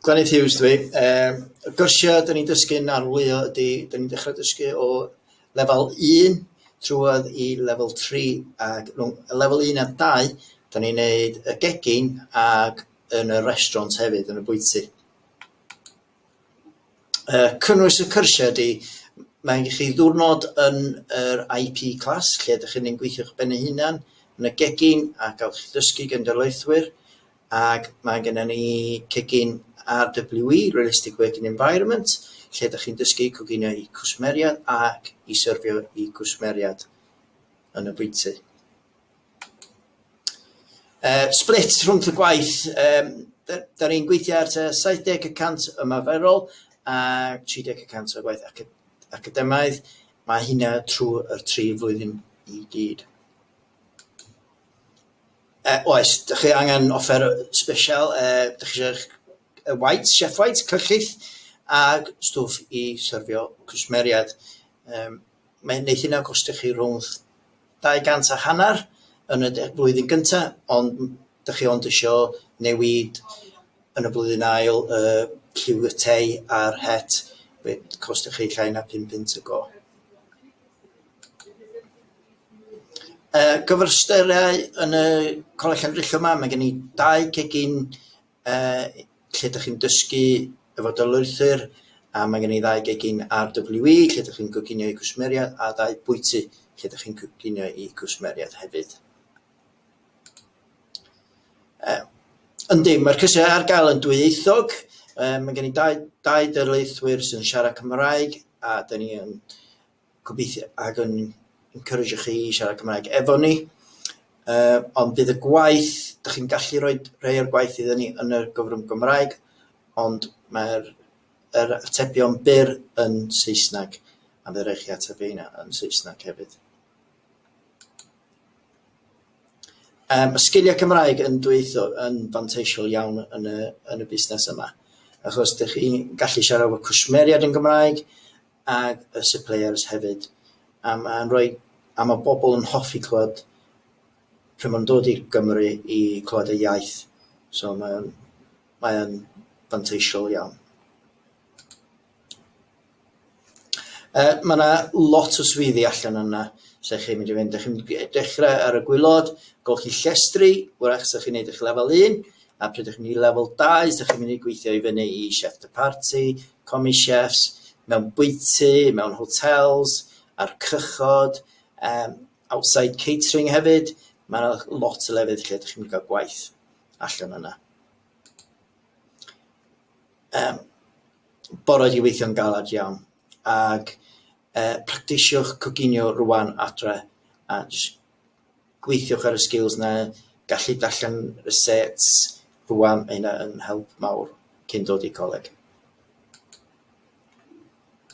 Glenydd Hughes dwi. Y gyrsiau dyn ni'n dysgu'n Arlwyo ydy, dyn ni'n dechrau dysgu o lefel 1 trwad i lefel 3, ac rhwng lefel 1 a 2, dyn ni'n neud y gegin ac yn y restaurant hefyd, yn y bwyty. Cynnwys y cyrsiau ydy, mae gen chi ddiwrnod yn yr IP class, lle ydych chi'n gweithio'ch ben eu hunan, yn y gegin a gael chi dysgu gan dyrlaethwyr, ac mae gennym ni cegin RWE, Realistic Working Environment, lle ydych chi'n dysgu coginio i cwsmeriad ac i syrfio i cwsmeriad yn y bwyty. Split rhwng y gwaith, da ni'n gweithio ar 70% ymaferol a 30% o gwaith academaidd. Mae hynna trwy'r 3 flwyddyn i gyd. Oes, ydych chi angen offer special, ydych chi eisiau whites, chef whites, cyllith, a stwff i syrfio cwsmeriad. Mae'n neith hynna costio chi rhwng 250 yn y blwyddyn gyntaf, ond ydych chi ond eisiau newid yn y blwyddyn ail lliw y tei a'r het, costio chi llai na £5 y go. Gyfystyriau yn y Coleg Llanrilla yma, mae gen i 2 cegin lle ydych chi'n dysgu efo dylwythwyr, a mae gen i 2 gegin RWE lle ydych chi'n coginio i cwsmeriad, a 2 bwyty lle ydych chi'n coginio i cwsmeriad hefyd. Yndi, mae'r cyrsiau ar gael yn dwyieithog. Mae gen i 2 dyrlaethwyr sy'n siarad Cymraeg, a da ni yn gobeithio ac yn encourage chi i siarad Cymraeg efo ni. Ond bydd y gwaith, ydych chi'n gallu rhoi rhai o'r gwaith iddyn ni yn y gyfrwng Gymraeg, ond mae'r atebion byr yn Saesneg, a bydd rhaid chi ateb hynna yn Saesneg hefyd. Y sgiliau Cymraeg yn dwyieithog yn fanteisiol iawn yn y busnes yma, achos ydych chi'n gallu siarad efo cwsmeriad yn Gymraeg ac y suppliers hefyd. A mae bobl yn hoffi clywed pryd ma'n dod i Gymru i clywed y iaith. So mae'n fanteisiol iawn. Mae yna lot o swyddi allan yna sy'n chi'n mynd i fynd. Ydych chi'n dechrau ar y gwylod, golchi llestri, wrach sy'n chi'n neud eich lefel 1, a pryd ydych chi'n mynd i lefel 2, ydych chi'n mynd i gweithio i fyny i chef de party, comi chefs, mewn bwyty, mewn hotels, ar cychod, outside catering hefyd. Mae yna lot o lefydd lle ydych chi'n cael gwaith allan yna. Borod i weithio'n galad iawn, ac practisiwch coginio rwan adre, a gweithiwch ar y skills na, gallu darllen resets rwan, mae hynna yn help mawr cyn dod i coleg.